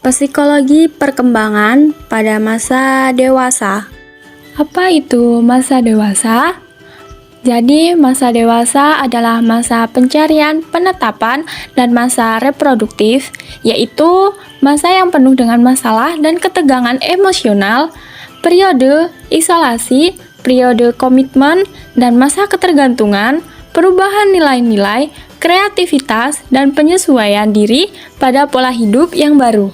Psikologi perkembangan pada masa dewasa. Apa itu masa dewasa? Jadi, masa dewasa adalah masa pencarian, penetapan, dan masa reproduktif, yaitu masa yang penuh dengan masalah dan ketegangan emosional, periode isolasi, periode komitmen, dan masa ketergantungan, perubahan nilai-nilai, kreativitas, dan penyesuaian diri pada pola hidup yang baru.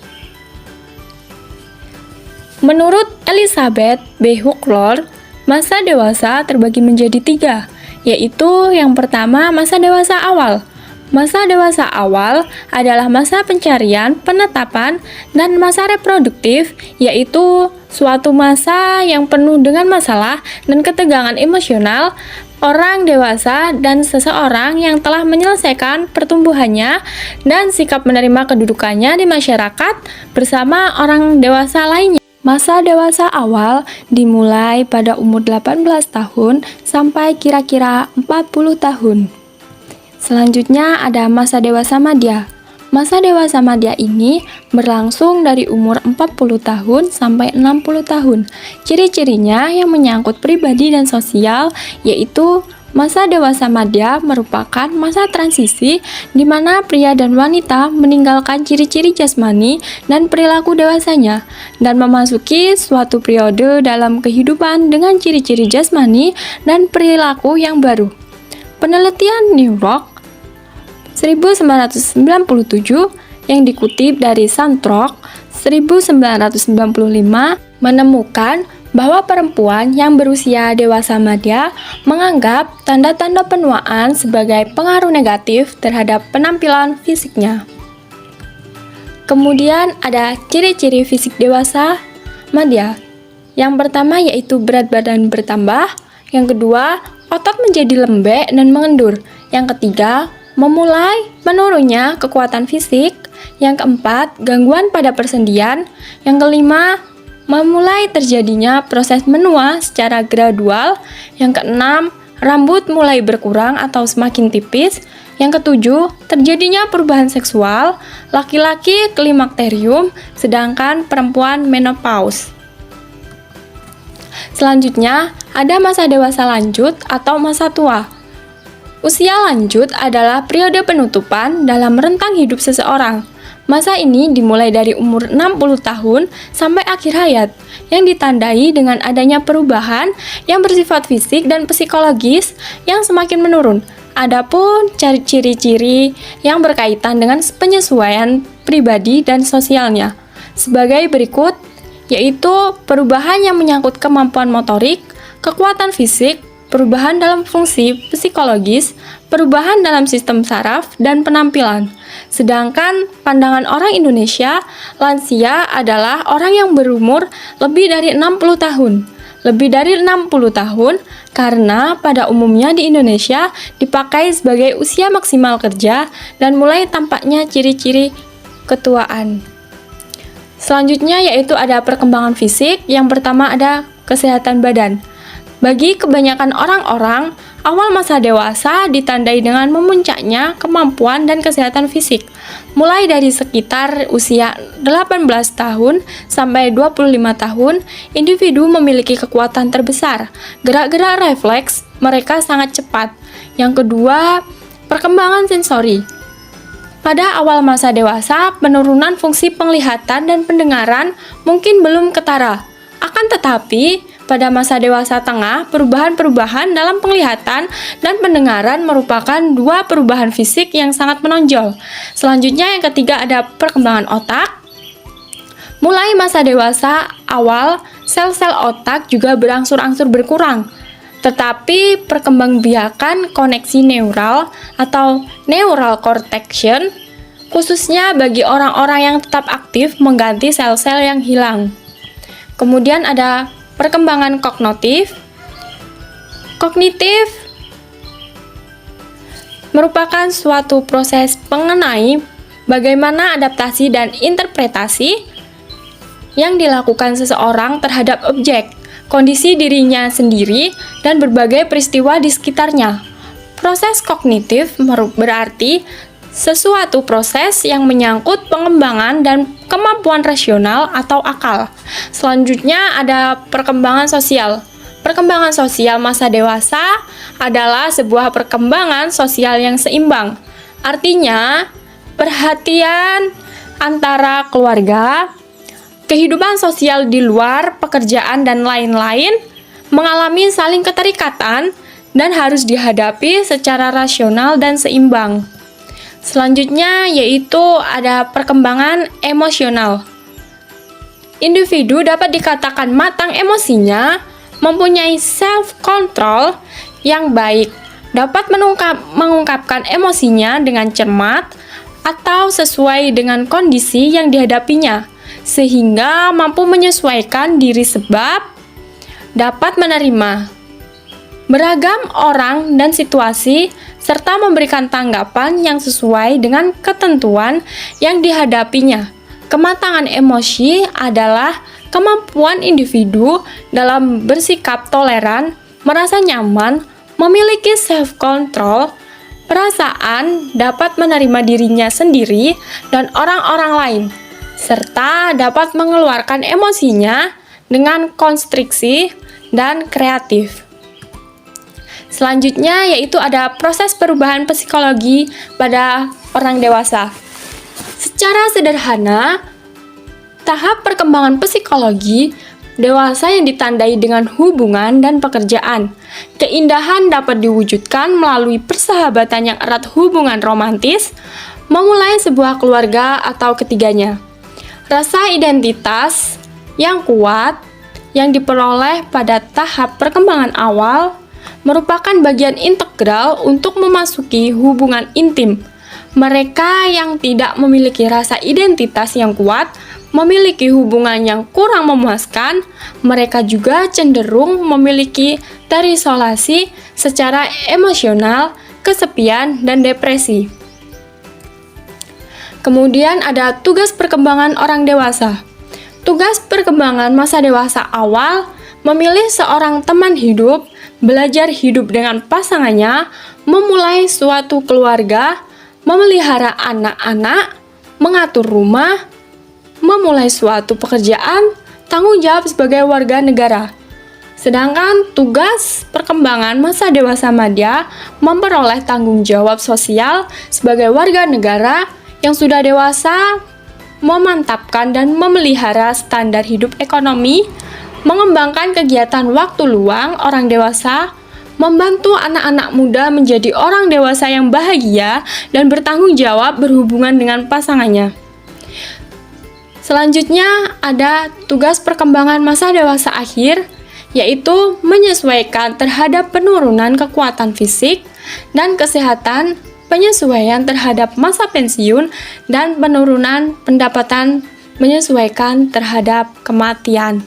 Menurut Elizabeth B. Hooklor, masa dewasa terbagi menjadi 3, yaitu yang pertama masa dewasa awal. Masa dewasa awal adalah masa pencarian, penetapan, dan masa reproduktif, yaitu suatu masa yang penuh dengan masalah dan ketegangan emosional orang dewasa dan seseorang yang telah menyelesaikan pertumbuhannya dan sikap menerima kedudukannya di masyarakat bersama orang dewasa lainnya. Masa dewasa awal dimulai pada umur 18 tahun sampai kira-kira 40 tahun. Selanjutnya ada masa dewasa madya. Masa dewasa madya ini berlangsung dari umur 40 tahun sampai 60 tahun. Ciri-cirinya yang menyangkut pribadi dan sosial yaitu masa dewasa madya merupakan masa transisi di mana pria dan wanita meninggalkan ciri-ciri jasmani dan perilaku dewasanya dan memasuki suatu periode dalam kehidupan dengan ciri-ciri jasmani dan perilaku yang baru. Penelitian New York 1997 yang dikutip dari Santrok 1995 menemukan bahwa perempuan yang berusia dewasa madya menganggap tanda-tanda penuaan sebagai pengaruh negatif terhadap penampilan fisiknya. Kemudian ada ciri-ciri fisik dewasa madya. Yang pertama yaitu berat badan bertambah, yang kedua otot menjadi lembek dan mengendur, yang ketiga memulai menurunnya kekuatan fisik, yang keempat gangguan pada persendian, yang kelima memulai terjadinya proses menua secara gradual, yang keenam, rambut mulai berkurang atau semakin tipis, yang ketujuh, terjadinya perubahan seksual, laki-laki klimakterium, sedangkan perempuan menopause. Selanjutnya, ada masa dewasa lanjut atau masa tua. Usia lanjut adalah periode penutupan dalam rentang hidup seseorang. Masa ini dimulai dari umur 60 tahun sampai akhir hayat, yang ditandai dengan adanya perubahan yang bersifat fisik dan psikologis yang semakin menurun. Adapun ciri-ciri yang berkaitan dengan penyesuaian pribadi dan sosialnya sebagai berikut, yaitu perubahan yang menyangkut kemampuan motorik, kekuatan fisik, perubahan dalam fungsi psikologis, perubahan dalam sistem saraf, dan penampilan. Sedangkan pandangan orang Indonesia, lansia adalah orang yang berumur lebih dari 60 tahun. Lebih dari 60 tahun karena pada umumnya di Indonesia dipakai sebagai usia maksimal kerja dan mulai tampaknya ciri-ciri ketuaan. Selanjutnya yaitu ada perkembangan fisik. Yang pertama ada kesehatan badan. Bagi kebanyakan orang-orang, awal masa dewasa ditandai dengan memuncaknya kemampuan dan kesehatan fisik. Mulai dari sekitar usia 18 tahun sampai 25 tahun, individu memiliki kekuatan terbesar. Gerak-gerak refleks mereka sangat cepat. Yang kedua, perkembangan sensori. Pada awal masa dewasa, penurunan fungsi penglihatan dan pendengaran mungkin belum ketara. Akan tetapi, pada masa dewasa tengah, perubahan-perubahan dalam penglihatan dan pendengaran merupakan dua perubahan fisik yang sangat menonjol. Selanjutnya yang ketiga ada perkembangan otak. Mulai masa dewasa awal, sel-sel otak juga berangsur-angsur berkurang. Tetapi perkembangbiakan koneksi neural atau neural cortection, khususnya bagi orang-orang yang tetap aktif mengganti sel-sel yang hilang. Kemudian ada perkembangan kognitif. Kognitif merupakan suatu proses mengenai bagaimana adaptasi dan interpretasi yang dilakukan seseorang terhadap objek, kondisi dirinya sendiri, dan berbagai peristiwa di sekitarnya. Proses kognitif berarti sesuatu proses yang menyangkut pengembangan dan kemampuan rasional atau akal. Selanjutnya ada perkembangan sosial. Perkembangan sosial masa dewasa adalah sebuah perkembangan sosial yang seimbang. Artinya, perhatian antara keluarga, kehidupan sosial di luar pekerjaan dan lain-lain mengalami saling keterikatan dan harus dihadapi secara rasional dan seimbang. Selanjutnya yaitu ada perkembangan emosional. Individu dapat dikatakan matang emosinya, mempunyai self-control yang baik, dapat mengungkapkan emosinya dengan cermat atau sesuai dengan kondisi yang dihadapinya, sehingga mampu menyesuaikan diri sebab dapat menerima beragam orang dan situasi, serta memberikan tanggapan yang sesuai dengan ketentuan yang dihadapinya. Kematangan emosi adalah kemampuan individu dalam bersikap toleran, merasa nyaman, memiliki self-control, perasaan dapat menerima dirinya sendiri dan orang-orang lain, serta dapat mengeluarkan emosinya dengan konstruksi dan kreatif. Selanjutnya yaitu ada proses perubahan psikologi pada orang dewasa. Secara sederhana, tahap perkembangan psikologi dewasa yang ditandai dengan hubungan dan pekerjaan. Keindahan dapat diwujudkan melalui persahabatan yang erat, hubungan romantis, memulai sebuah keluarga atau ketiganya. Rasa identitas yang kuat yang diperoleh pada tahap perkembangan awal merupakan bagian integral untuk memasuki hubungan intim. Mereka yang tidak memiliki rasa identitas yang kuat, memiliki hubungan yang kurang memuaskan, mereka juga cenderung memiliki terisolasi secara emosional, kesepian, dan depresi. Kemudian ada tugas perkembangan orang dewasa. Tugas perkembangan masa dewasa awal memilih seorang teman hidup, belajar hidup dengan pasangannya, memulai suatu keluarga, memelihara anak-anak, mengatur rumah, memulai suatu pekerjaan, tanggung jawab sebagai warga negara. Sedangkan tugas perkembangan masa dewasa madya memperoleh tanggung jawab sosial sebagai warga negara yang sudah dewasa, memantapkan dan memelihara standar hidup ekonomi, mengembangkan kegiatan waktu luang orang dewasa, membantu anak-anak muda menjadi orang dewasa yang bahagia dan bertanggung jawab berhubungan dengan pasangannya. Selanjutnya ada tugas perkembangan masa dewasa akhir, yaitu menyesuaikan terhadap penurunan kekuatan fisik dan kesehatan, penyesuaian terhadap masa pensiun, dan penurunan pendapatan menyesuaikan terhadap kematian.